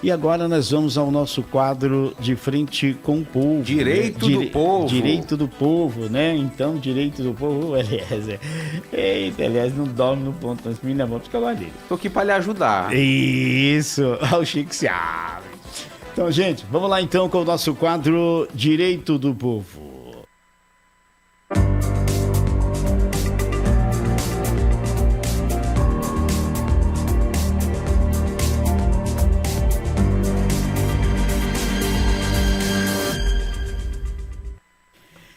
E agora nós vamos ao nosso quadro de frente com o povo. Direito do povo. Direito do povo, né? Então, direito do povo, Eliezer. Eita, Eliezer não dorme no ponto, mas menina, vamos ficar lá dele. Tô aqui para lhe ajudar. Isso, ao Chico se abre. Então, gente, vamos lá então com o nosso quadro Direito do Povo.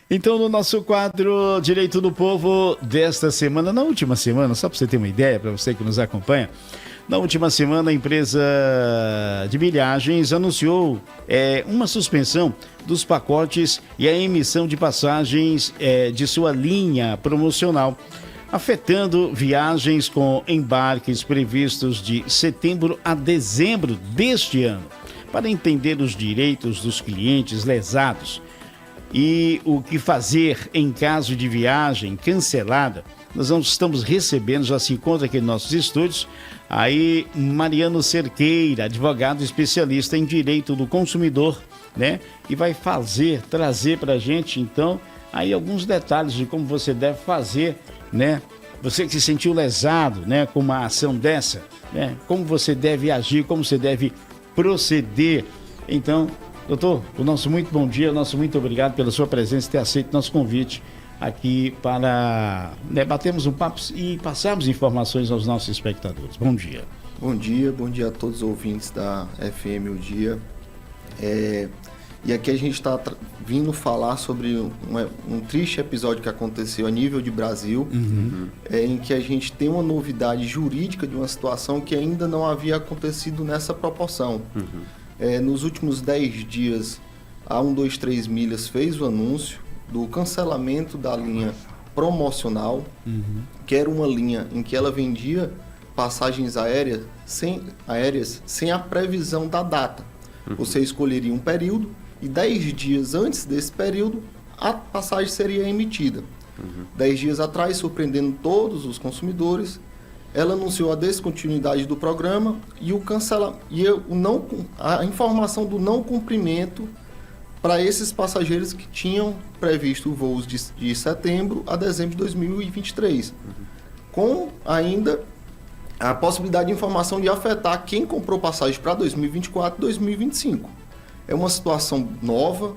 Então, no nosso quadro Direito do Povo desta semana, na última semana, só para você ter uma ideia, para você que nos acompanha, na última semana a empresa de milhagens anunciou uma suspensão dos pacotes e a emissão de passagens de sua linha promocional, afetando viagens com embarques previstos de setembro a dezembro deste ano. Para entender os direitos dos clientes lesados e o que fazer em caso de viagem cancelada, nós estamos recebendo, já se encontra aqui em nossos estúdios, aí Mariano Cerqueira, advogado especialista em direito do consumidor, né? E vai trazer para a gente, então, aí alguns detalhes de como você deve fazer, né? Você que se sentiu lesado, né, com uma ação dessa, né? Como você deve agir, como você deve proceder. Então, doutor, o nosso muito bom dia, o nosso muito obrigado pela sua presença e ter aceito nosso convite aqui para batermos um papo e passarmos informações aos nossos espectadores. Bom dia. Bom dia a todos os ouvintes da FM O Dia. E aqui a gente está vindo falar sobre um triste episódio que aconteceu a nível de Brasil, em que a gente tem uma novidade jurídica de uma situação que ainda não havia acontecido nessa proporção. Nos últimos 10 dias, a 123 Milhas fez o anúncio do cancelamento da linha promocional, que era uma linha em que ela vendia passagens aéreas sem a previsão da data. Você escolheria um período e 10 dias antes desse período, a passagem seria emitida. 10 dias atrás, surpreendendo todos os consumidores, ela anunciou a descontinuidade do programa e a informação do não cumprimento para esses passageiros que tinham previsto voos de setembro a dezembro de 2023. Com ainda a possibilidade de informação de afetar quem comprou passagem para 2024 e 2025. É uma situação nova,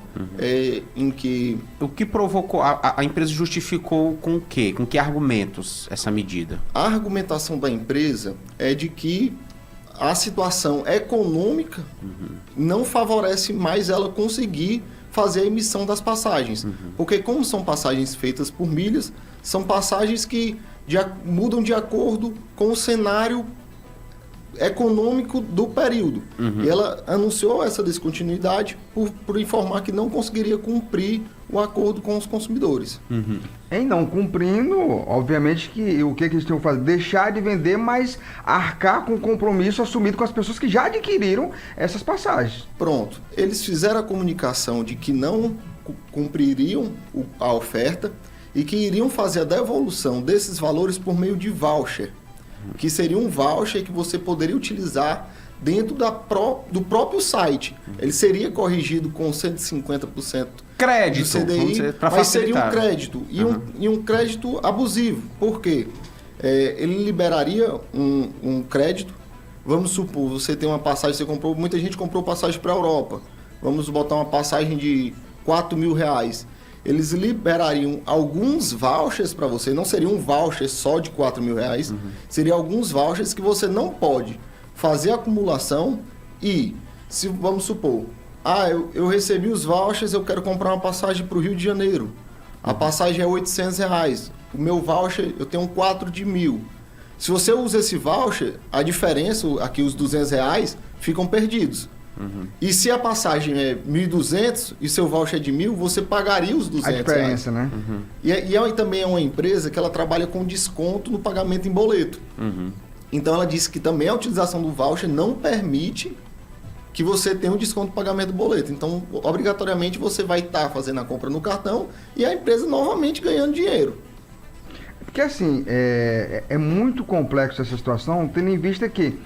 em que... O que provocou? A empresa justificou com o quê? Com que argumentos essa medida? A argumentação da empresa é de que a situação econômica não favorece mais ela conseguir fazer a emissão das passagens. Porque como são passagens feitas por milhas, são passagens que mudam de acordo com o cenário econômico do período. E ela anunciou essa descontinuidade por informar que não conseguiria cumprir o acordo com os consumidores. Em não cumprindo, obviamente que o que eles tinham que fazer? Deixar de vender, mas arcar com o compromisso assumido com as pessoas que já adquiriram essas passagens. Pronto. Eles fizeram a comunicação de que não cumpririam a oferta e que iriam fazer a devolução desses valores por meio de voucher, que seria um voucher que você poderia utilizar dentro do próprio site. Ele seria corrigido com 150% crédito, do CDI, mas seria um crédito, e um crédito abusivo. Por quê? Ele liberaria um crédito. Vamos supor, você tem uma passagem, muita gente comprou passagem para a Europa. Vamos botar uma passagem de R$4.000. Eles liberariam alguns vouchers para você, não seria um voucher só de R$4.000, seria alguns vouchers que você não pode fazer acumulação e, se vamos supor, eu recebi os vouchers, eu quero comprar uma passagem para o Rio de Janeiro, a passagem é R$800, o meu voucher, eu tenho 4 de 1.000. Se você usa esse voucher, a diferença, aqui os R$200, ficam perdidos. E se a passagem é 1.200 e seu voucher é de 1.000, você pagaria os R$200. A diferença, né? E ela também é uma empresa que ela trabalha com desconto no pagamento em boleto. Então ela disse que também a utilização do voucher não permite que você tenha um desconto no pagamento do boleto. Então, obrigatoriamente, você vai estar fazendo a compra no cartão e a empresa novamente ganhando dinheiro. Porque assim, é muito complexo essa situação, tendo em vista que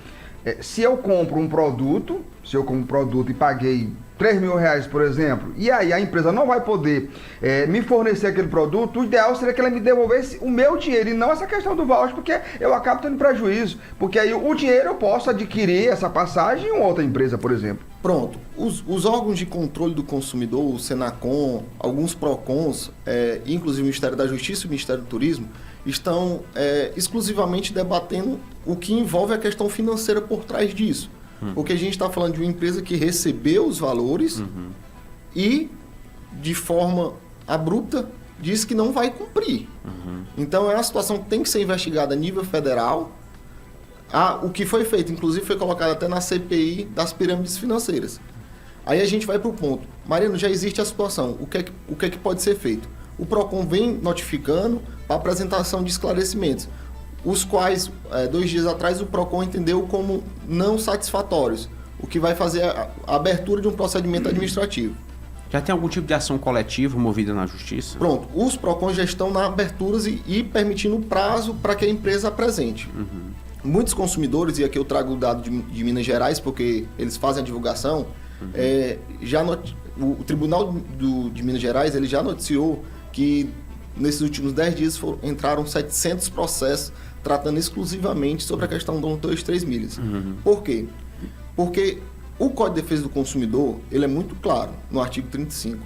se eu compro um produto, e paguei R$3.000, por exemplo, e aí a empresa não vai poder me fornecer aquele produto, o ideal seria que ela me devolvesse o meu dinheiro e não essa questão do voucher, porque eu acabo tendo prejuízo. Porque aí o dinheiro eu posso adquirir essa passagem em outra empresa, por exemplo. Pronto. Os órgãos de controle do consumidor, o Senacom, alguns PROCONs, inclusive o Ministério da Justiça e o Ministério do Turismo, estão exclusivamente debatendo o que envolve a questão financeira por trás disso. Porque a gente está falando de uma empresa que recebeu os valores e, de forma abrupta, diz que não vai cumprir. Então, é uma situação que tem que ser investigada a nível federal. O que foi feito, inclusive, foi colocado até na CPI das pirâmides financeiras. Aí a gente vai para o ponto. Mariano, já existe a situação. O que é que pode ser feito? O PROCON vem notificando para apresentação de esclarecimentos, os quais, 2 dias atrás, o PROCON entendeu como não satisfatórios, o que vai fazer a abertura de um procedimento administrativo. Já tem algum tipo de ação coletiva movida na justiça? Pronto, os PROCONs já estão na aberturas e permitindo prazo para que a empresa apresente. Muitos consumidores, e aqui eu trago o dado de Minas Gerais, porque eles fazem a divulgação, o Tribunal de Minas Gerais ele já noticiou que nesses últimos 10 dias entraram 700 processos tratando exclusivamente sobre a questão do 123 milhas. Por quê? Porque o Código de Defesa do Consumidor ele é muito claro no artigo 35.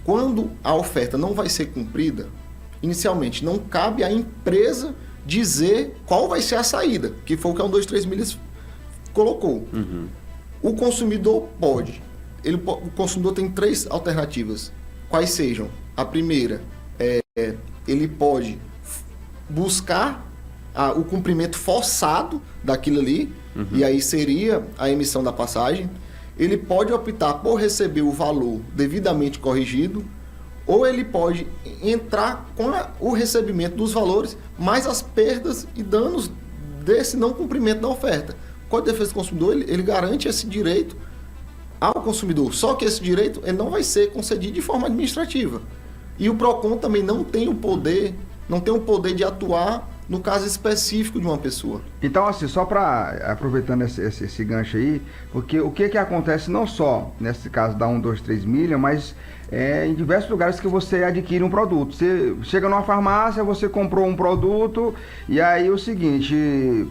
Quando a oferta não vai ser cumprida, inicialmente não cabe à empresa dizer qual vai ser a saída, que foi o que a 123 milhas colocou. O consumidor pode. O consumidor tem 3 alternativas. Quais sejam? A primeira ele pode buscar o cumprimento forçado daquilo ali, e aí seria a emissão da passagem. Ele pode optar por receber o valor devidamente corrigido, ou ele pode entrar com o recebimento dos valores, mais as perdas e danos desse não cumprimento da oferta. O Código de Defesa do Consumidor ele garante esse direito ao consumidor, só que esse direito ele não vai ser concedido de forma administrativa. E o PROCON também não tem o poder de atuar no caso específico de uma pessoa. Então, assim, só para aproveitando esse gancho aí, porque o que acontece não só nesse caso da 123 milha, mas em diversos lugares que você adquire um produto. Você chega numa farmácia, você comprou um produto, e aí o seguinte,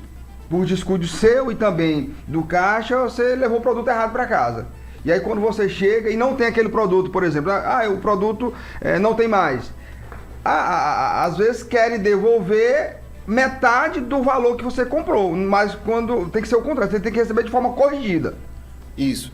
por descuido seu e também do caixa, você levou o produto errado para casa. E aí quando você chega e não tem aquele produto, por exemplo, o produto não tem mais. Às vezes querem devolver metade do valor que você comprou, mas quando tem que ser o contrário, você tem que receber de forma corrigida. Isso.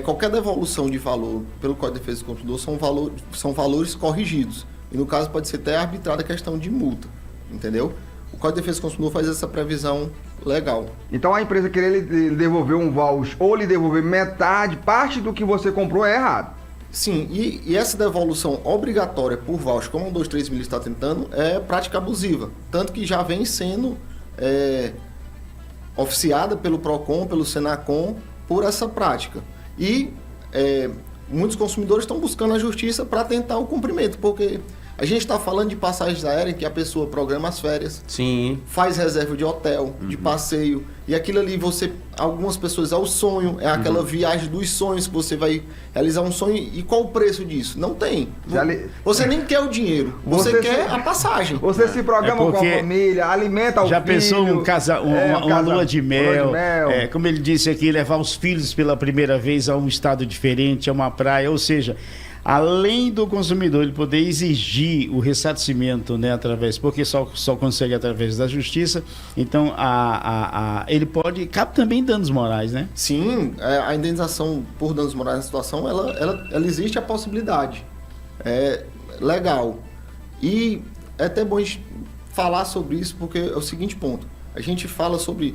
Qualquer devolução de valor pelo Código de Defesa do Consumidor são valores corrigidos. E no caso pode ser até arbitrada a questão de multa, entendeu? O Código de Defesa do Consumidor faz essa previsão legal. Então a empresa querer lhe devolver um voucher ou lhe devolver metade, parte do que você comprou é errado. Sim, e essa devolução obrigatória por voucher, como a 123 milhas está tentando, é prática abusiva. Tanto que já vem sendo oficiada pelo PROCON, pelo Senacom, por essa prática. E muitos consumidores estão buscando a justiça para tentar o cumprimento, porque a gente está falando de passagens aéreas em que a pessoa programa as férias, faz reserva de hotel, de passeio, e aquilo ali algumas pessoas é o sonho, é aquela viagem dos sonhos que você vai realizar um sonho, e qual o preço disso? Não tem. Você nem quer o dinheiro, você quer a passagem. Você se programa com a família, alimenta o filho. Já pensou uma lua de mel, como ele disse aqui, levar os filhos pela primeira vez a um estado diferente, a uma praia, ou seja, além do consumidor ele poder exigir o ressarcimento, né, porque só consegue através da justiça, então ele pode cabe também danos morais, né? Sim, a indenização por danos morais na situação, ela existe a possibilidade. É legal. E é até bom a gente falar sobre isso, porque é o seguinte ponto. A gente fala sobre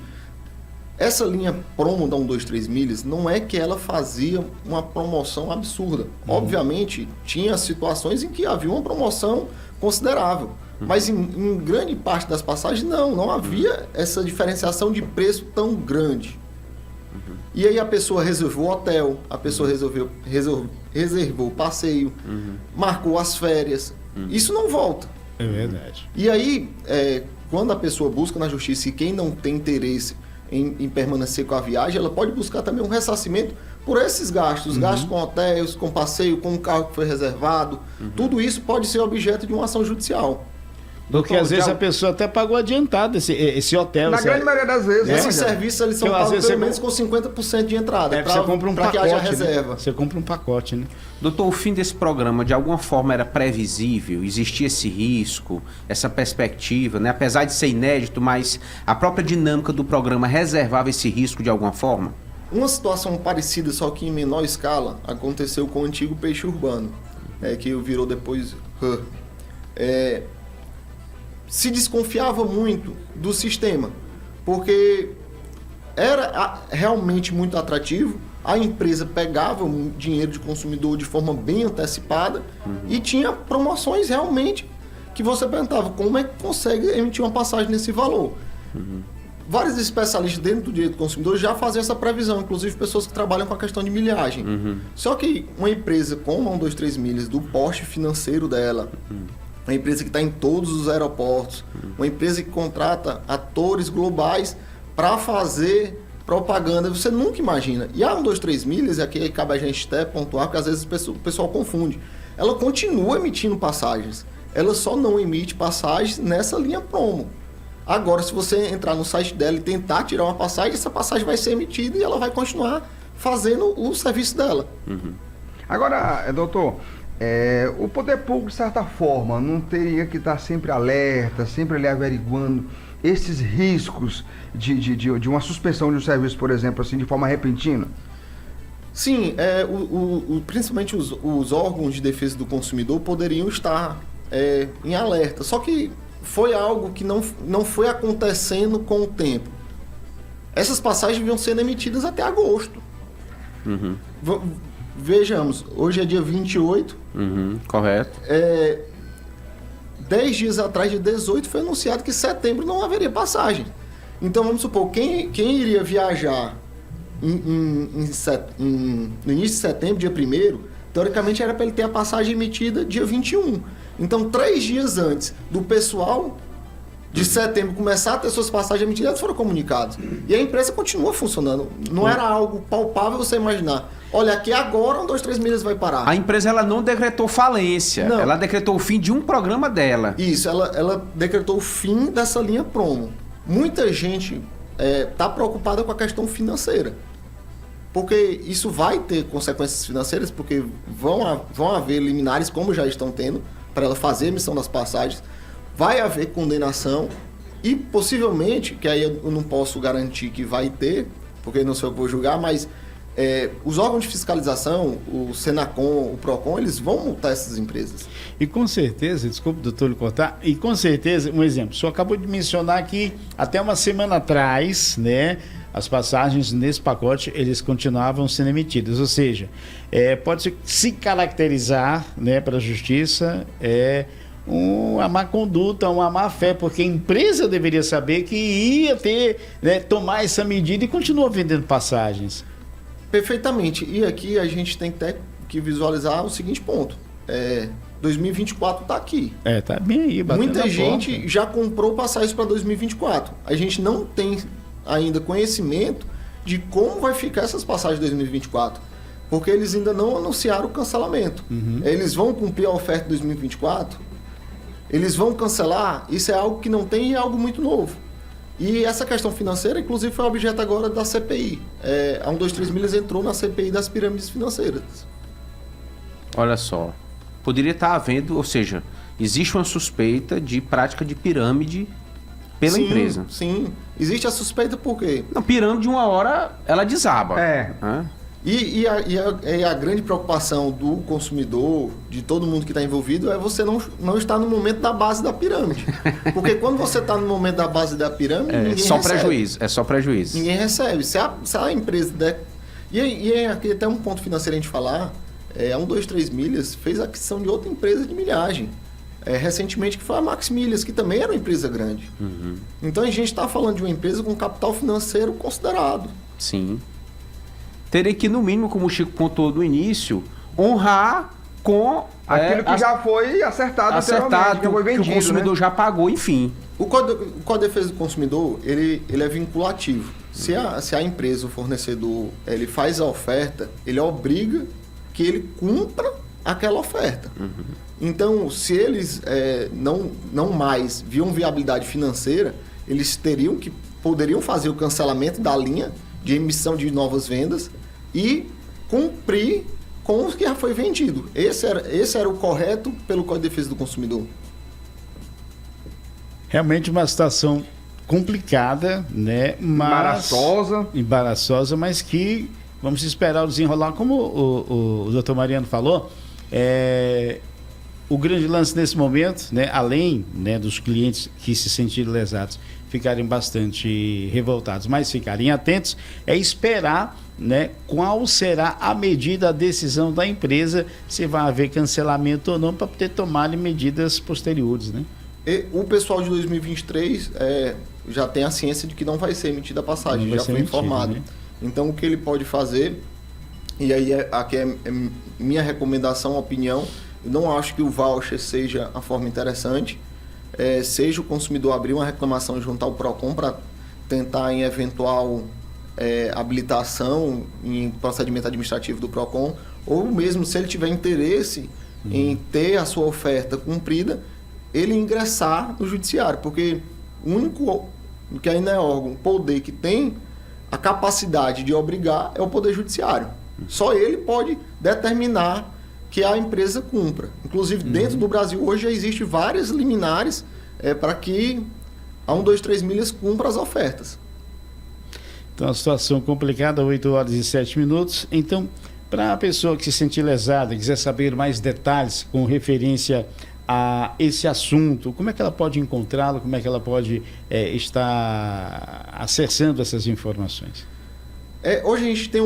essa linha promo da 123 milhas, não é que ela fazia uma promoção absurda. Obviamente, tinha situações em que havia uma promoção considerável. Mas em grande parte das passagens, não havia essa diferenciação de preço tão grande. E aí a pessoa reservou o hotel, a pessoa reservou o passeio, marcou as férias. Isso não volta. É verdade. E aí, quando a pessoa busca na justiça e quem não tem interesse em permanecer com a viagem, ela pode buscar também um ressarcimento por esses gastos, gastos com hotéis, com passeio, com o carro que foi reservado. Tudo isso pode ser objeto de uma ação judicial. Porque às vezes a pessoa até pagou adiantado esse hotel. Na grande maioria das vezes. Esses serviços eles são pagos pelo menos com 50% de entrada, você compra um para que pacote, haja reserva. Né? Você compra um pacote, né? Doutor, o fim desse programa de alguma forma era previsível? Existia esse risco, essa perspectiva, né? Apesar de ser inédito, mas a própria dinâmica do programa reservava esse risco de alguma forma? Uma situação parecida, só que em menor escala, aconteceu com o antigo Peixe Urbano, que virou depois se desconfiava muito do sistema, porque era realmente muito atrativo, a empresa pegava o dinheiro de consumidor de forma bem antecipada e tinha promoções realmente que você perguntava como é que consegue emitir uma passagem nesse valor. Vários especialistas dentro do direito do consumidor já fazem essa previsão, inclusive pessoas que trabalham com a questão de milhagem. Só que uma empresa como a 123 Milhas, do porte financeiro dela, uma empresa que está em todos os aeroportos, uma empresa que contrata atores globais para fazer propaganda, você nunca imagina. E a 123 Milhas, aqui cabe a gente até pontuar, porque às vezes o pessoal confunde. Ela continua emitindo passagens, ela só não emite passagens nessa linha promo. Agora, se você entrar no site dela e tentar tirar uma passagem, essa passagem vai ser emitida e ela vai continuar fazendo o serviço dela. Agora, doutor, o poder público, de certa forma, não teria que estar sempre alerta, sempre ali averiguando esses riscos de uma suspensão de um serviço, por exemplo, assim, de forma repentina? Sim, principalmente os órgãos de defesa do consumidor poderiam estar em alerta, só que foi algo que não foi acontecendo com o tempo. Essas passagens vinham sendo emitidas até agosto. Vejamos, hoje é dia 28. Correto. 10 dias atrás, de 18, foi anunciado que em setembro não haveria passagem. Então, vamos supor, quem iria viajar no início de setembro, dia 1º, teoricamente era para ele ter a passagem emitida dia 21. Então, 3 dias antes do pessoal de setembro começar a ter suas passagens emitidas, eles foram comunicados. E a empresa continua funcionando. Não era algo palpável você imaginar. Olha, aqui agora 123 Milhas vai parar. A empresa ela não decretou falência. Não. Ela decretou o fim de um programa dela. Isso, ela decretou o fim dessa linha promo. Muita gente está preocupada com a questão financeira. Porque isso vai ter consequências financeiras, porque vão haver liminares, como já estão tendo, para ela fazer a emissão das passagens. Vai haver condenação e possivelmente, que aí eu não posso garantir que vai ter, porque não sou eu que vou julgar, mas os órgãos de fiscalização, o Senacom, o Procon, eles vão multar essas empresas. E com certeza, desculpe, doutor, lhe cortar, e com certeza, um exemplo, o senhor acabou de mencionar que até uma semana atrás, né, as passagens nesse pacote, eles continuavam sendo emitidas, ou seja, pode se caracterizar, né, para a justiça, uma má conduta, uma má fé, porque a empresa deveria saber que ia ter, né, tomar essa medida e continua vendendo passagens. Perfeitamente. E aqui a gente tem que visualizar o seguinte ponto. 2024 está aqui. Tá bem aí, batendo muita na gente porta. já comprou passagens para 2024. A gente não tem ainda conhecimento de como vai ficar essas passagens de 2024. Porque eles ainda não anunciaram o cancelamento. Eles vão cumprir a oferta de 2024? Eles vão cancelar? Isso é algo que não tem e é algo muito novo. E essa questão financeira, inclusive, foi objeto agora da CPI. A 123 Milhas entrou na CPI das pirâmides financeiras. Olha só. Poderia estar havendo, ou seja, existe uma suspeita de prática de pirâmide pela empresa. Sim, existe a suspeita por quê? Não, pirâmide, uma hora, ela desaba. E a grande preocupação do consumidor, de todo mundo que está envolvido, é você não estar no momento da base da pirâmide. Porque quando você está no momento da base da pirâmide, ninguém só recebe. prejuízo. É só prejuízo. Ninguém recebe. Se a empresa der... E aqui até um ponto financeiro a gente falar, a 123 Milhas fez a aquisição de outra empresa de milhagem. Recentemente, que foi a Max Milhas, que também era uma empresa grande. Então a gente está falando de uma empresa com capital financeiro considerado. Sim. Teria que, no mínimo, como o Chico pontuou no início, honrar com aquilo que já foi acertado anteriormente, que foi vendido, que o consumidor, né, já pagou, enfim. O Código de Defesa do Consumidor, ele é vinculativo. Se a empresa, o fornecedor, ele faz a oferta, ele obriga que ele cumpra aquela oferta. Então, se eles não mais viam viabilidade financeira, eles poderiam fazer o cancelamento da linha de emissão de novas vendas e cumprir com o que já foi vendido. Esse era o correto pelo Código de Defesa do Consumidor. Realmente uma situação complicada, né? Mas, embaraçosa, mas que vamos esperar o desenrolar. Como o doutor Mariano falou, o grande lance nesse momento, né, além, né, dos clientes que se sentirem lesados ficarem bastante revoltados, mas ficarem atentos, é esperar, né, qual será a medida, a decisão da empresa, se vai haver cancelamento ou não, para poder tomar medidas posteriores, né? E o pessoal de 2023 já tem a ciência de que não vai ser emitida a passagem, já foi informado. Né? Então, o que ele pode fazer, e aí aqui é minha recomendação, opinião, eu não acho que o voucher seja a forma interessante, seja o consumidor abrir uma reclamação junto ao PROCON para tentar em eventual habilitação em procedimento administrativo do PROCON, ou mesmo se ele tiver interesse em ter a sua oferta cumprida, ele ingressar no judiciário, porque o único que ainda é órgão, poder que tem a capacidade de obrigar é o Poder Judiciário. Só ele pode determinar que a empresa cumpra. Inclusive, dentro do Brasil, hoje já existem várias liminares para que a 123 Milhas cumpra as ofertas. Então, a situação complicada, 8 horas e 7 minutos. Então, para a pessoa que se sentir lesada, quiser saber mais detalhes com referência a esse assunto, como é que ela pode encontrá-lo, como é que ela pode estar acessando essas informações? Hoje a gente tem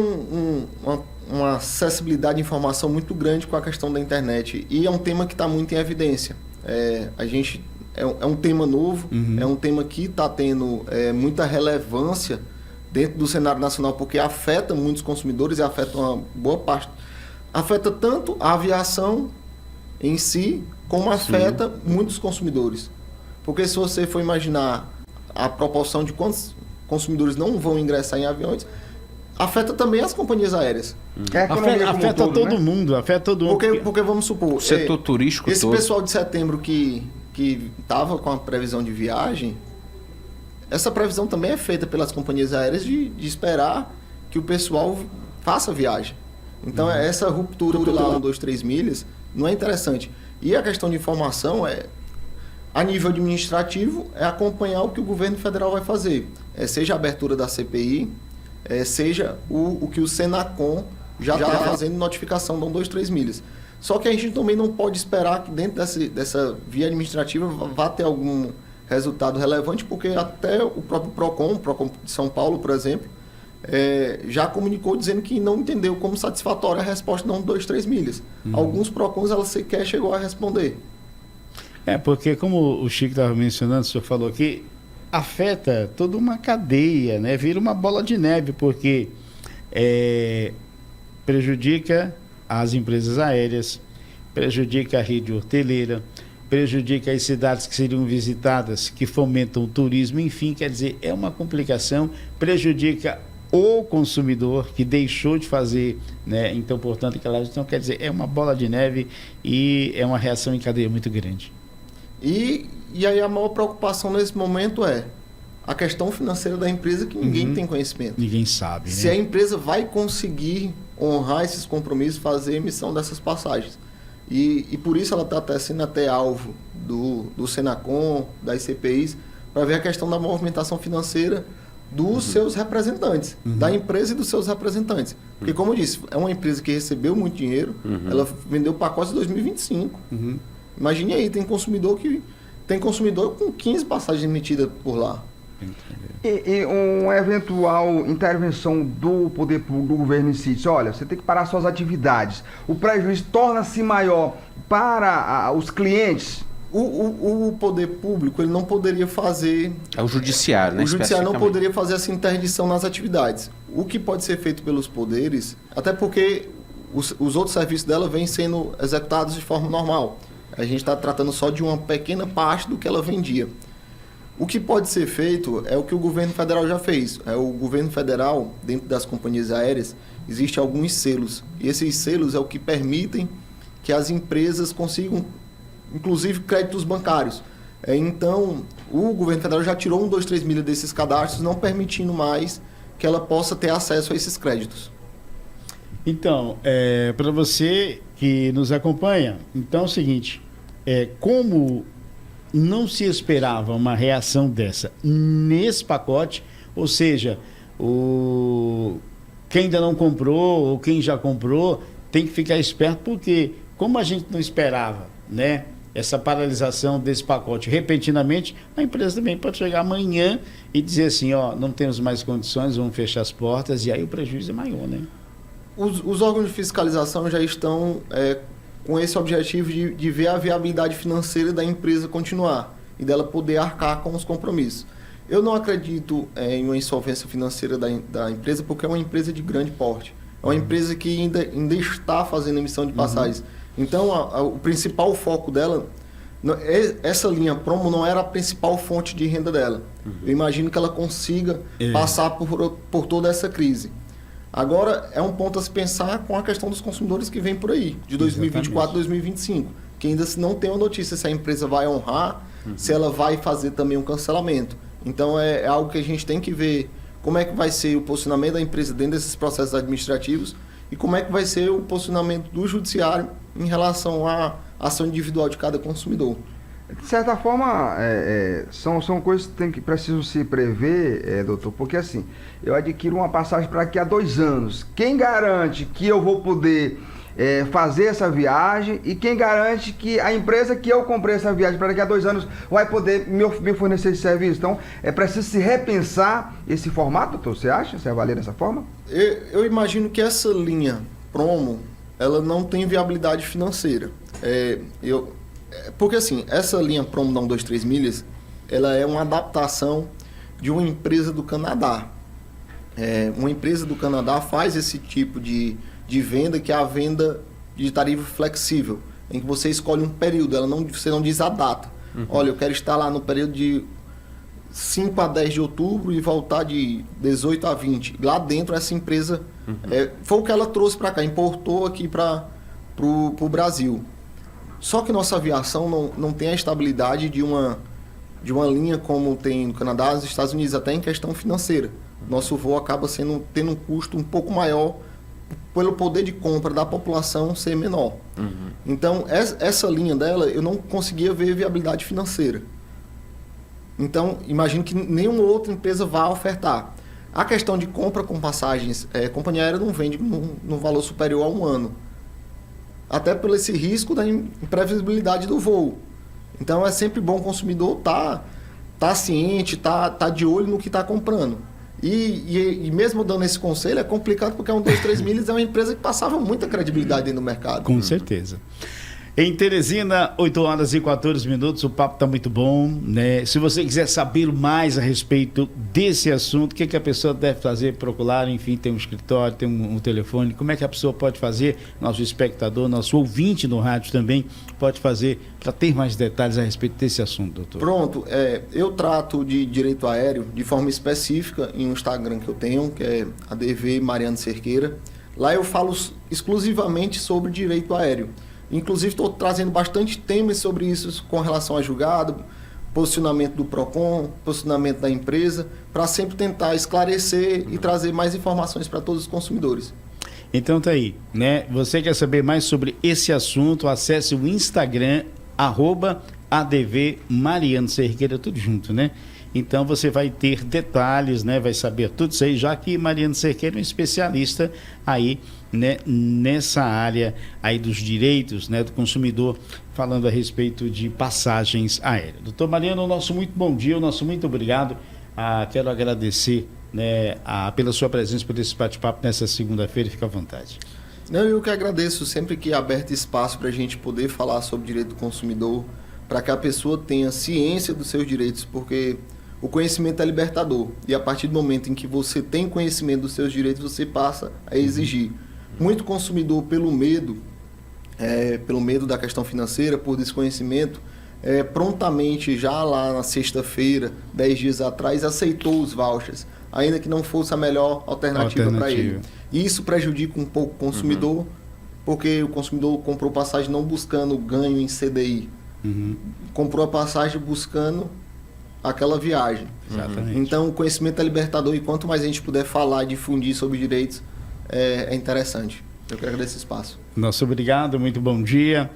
uma acessibilidade de informação muito grande com a questão da internet e é um tema que está muito em evidência. É um tema novo, é um tema que está tendo muita relevância dentro do cenário nacional, porque afeta muitos consumidores e afeta uma boa parte. Afeta tanto a aviação em si, como afeta muitos consumidores. Porque se você for imaginar a proporção de quantos consumidores não vão ingressar em aviões, afeta também as companhias aéreas. Afeta todo mundo, afeta todo mundo. Porque vamos supor... O setor turístico esse todo. Pessoal de setembro que estava com a previsão de viagem, essa previsão também é feita pelas companhias aéreas de esperar que o pessoal faça viagem. Então, essa ruptura pela 123 Milhas não é interessante. E a questão de informação a nível administrativo, acompanhar o que o governo federal vai fazer. Seja a abertura da CPI, seja o que o Senacom já está fazendo notificação da 123 Milhas. Só que a gente também não pode esperar que dentro dessa via administrativa vá ter algum resultado relevante, porque até o próprio PROCON de São Paulo, por exemplo, já comunicou dizendo que não entendeu como satisfatória a resposta da 123 Milhas. Alguns PROCONs ela sequer chegou a responder. Porque como o Chico estava mencionando, o senhor falou que afeta toda uma cadeia, né? Vira uma bola de neve, porque prejudica as empresas aéreas, prejudica a rede hoteleira, prejudica as cidades que seriam visitadas, que fomentam o turismo, enfim, quer dizer, é uma complicação, prejudica o consumidor que deixou de fazer, né? Então, portanto, então, quer dizer, é uma bola de neve e é uma reação em cadeia muito grande. E aí a maior preocupação nesse momento é a questão financeira da empresa, que ninguém tem conhecimento. Ninguém sabe, se a empresa vai conseguir honrar esses compromissos, fazer a emissão dessas passagens. E por isso ela está sendo até alvo do Senacom, das CPIs, para ver a questão da movimentação financeira dos seus representantes, da empresa e dos seus representantes. Porque, como eu disse, é uma empresa que recebeu muito dinheiro, ela vendeu pacotes de 2025. Imagine aí, tem consumidor com 15 passagens emitidas por lá. E uma eventual intervenção do poder público, do governo em si, olha, você tem que parar suas atividades, o prejuízo torna-se maior para os clientes. O poder público ele não poderia fazer... É o judiciário, né? O judiciário não poderia fazer essa interdição nas atividades. O que pode ser feito pelos poderes, até porque os outros serviços dela vêm sendo executados de forma normal. A gente está tratando só de uma pequena parte do que ela vendia. O que pode ser feito é o que o governo federal já fez. O governo federal, dentro das companhias aéreas, existem alguns selos. E esses selos é o que permitem que as empresas consigam, inclusive, créditos bancários. Então, o governo federal já tirou 123 milha desses cadastros, não permitindo mais que ela possa ter acesso a esses créditos. Então, para você que nos acompanha, então é o seguinte, como não se esperava uma reação dessa nesse pacote, ou seja, quem ainda não comprou ou quem já comprou tem que ficar esperto, porque como a gente não esperava, né, essa paralisação desse pacote repentinamente, a empresa também pode chegar amanhã e dizer assim, ó, não temos mais condições, vamos fechar as portas, e aí o prejuízo é maior, né? Os órgãos de fiscalização já estão com esse objetivo de ver a viabilidade financeira da empresa continuar e dela poder arcar com os compromissos. Eu não acredito em uma insolvência financeira da empresa, porque é uma empresa de grande porte. É uma empresa que ainda está fazendo emissão de passagens. Então, o principal foco dela, essa linha promo não era a principal fonte de renda dela. Eu imagino que ela consiga passar por toda essa crise. Agora, é um ponto a se pensar com a questão dos consumidores que vem por aí, de 2024 a 2025, que ainda se não tem uma notícia se a empresa vai honrar, se ela vai fazer também um cancelamento. Então, é algo que a gente tem que ver como é que vai ser o posicionamento da empresa dentro desses processos administrativos e como é que vai ser o posicionamento do judiciário em relação à ação individual de cada consumidor. De certa forma, são coisas que precisam se prever, doutor, porque assim, eu adquiro uma passagem para daqui a 2 anos. Quem garante que eu vou poder fazer essa viagem e quem garante que a empresa que eu comprei essa viagem para daqui a 2 anos vai poder me fornecer esse serviço? Então, é preciso se repensar esse formato, doutor? Você acha? Você avalia dessa forma? Eu imagino que essa linha promo, ela não tem viabilidade financeira. Porque assim, essa linha promo da 123 milhas, ela é uma adaptação de uma empresa do Canadá. Uma empresa do Canadá faz esse tipo de venda, que é a venda de tarifa flexível, em que você escolhe um período, você não diz a data. Olha, eu quero estar lá no período de 5 a 10 de outubro e voltar de 18 a 20. Lá dentro, essa empresa, foi o que ela trouxe para cá, importou aqui para o Brasil. Só que nossa aviação não tem a estabilidade de uma linha como tem no Canadá, nos Estados Unidos, até em questão financeira. Nosso voo acaba tendo um custo um pouco maior pelo poder de compra da população ser menor. Então, essa linha dela, eu não conseguia ver viabilidade financeira. Então, imagino que nenhuma outra empresa vá ofertar. A questão de compra com passagens, a companhia aérea não vende num valor superior a 1 ano. Até por esse risco da imprevisibilidade do voo. Então, é sempre bom o consumidor tá ciente, tá de olho no que está comprando. E mesmo dando esse conselho, é complicado porque a 123 milhas é uma empresa que passava muita credibilidade dentro do mercado. Com certeza. Em Teresina, 8 horas e 14 minutos, o papo está muito bom, né? Se você quiser saber mais a respeito desse assunto, o que a pessoa deve fazer? Procurar, enfim, tem um escritório, tem um telefone, como é que a pessoa pode fazer? Nosso espectador, nosso ouvinte no rádio também pode fazer para ter mais detalhes a respeito desse assunto, doutor. Pronto, eu trato de direito aéreo de forma específica em um Instagram que eu tenho, que é ADV Mariano Cerqueira. Lá eu falo exclusivamente sobre direito aéreo. Inclusive, estou trazendo bastante temas sobre isso com relação a julgado, posicionamento do PROCON, posicionamento da empresa, para sempre tentar esclarecer e trazer mais informações para todos os consumidores. Então tá aí, né? Você quer saber mais sobre esse assunto, acesse o Instagram, @ADV Mariano Cerqueira, tudo junto, né? Então você vai ter detalhes, né? Vai saber tudo isso aí, já que Mariano Cerqueira é um especialista aí, né? Nessa área aí dos direitos, né? Do consumidor, falando a respeito de passagens aéreas. Doutor Mariano, o nosso muito bom dia, o nosso muito obrigado. Quero agradecer, né? Pela sua presença, por esse bate-papo nessa segunda-feira, fica à vontade. Eu que agradeço, sempre que é aberto espaço para a gente poder falar sobre direito do consumidor, para que a pessoa tenha ciência dos seus direitos, porque o conhecimento é libertador. E a partir do momento em que você tem conhecimento dos seus direitos, você passa a exigir. Muito consumidor, pelo medo da questão financeira, por desconhecimento, prontamente, já lá na sexta-feira, 10 dias atrás, aceitou os vouchers, ainda que não fosse a melhor alternativa para ele. E isso prejudica um pouco o consumidor, porque o consumidor comprou passagem não buscando ganho em CDI, comprou a passagem buscando aquela viagem. Exatamente. Então, o conhecimento é libertador, e quanto mais a gente puder falar, difundir sobre direitos, é interessante. Eu quero agradecer esse espaço. Nosso obrigado, muito bom dia.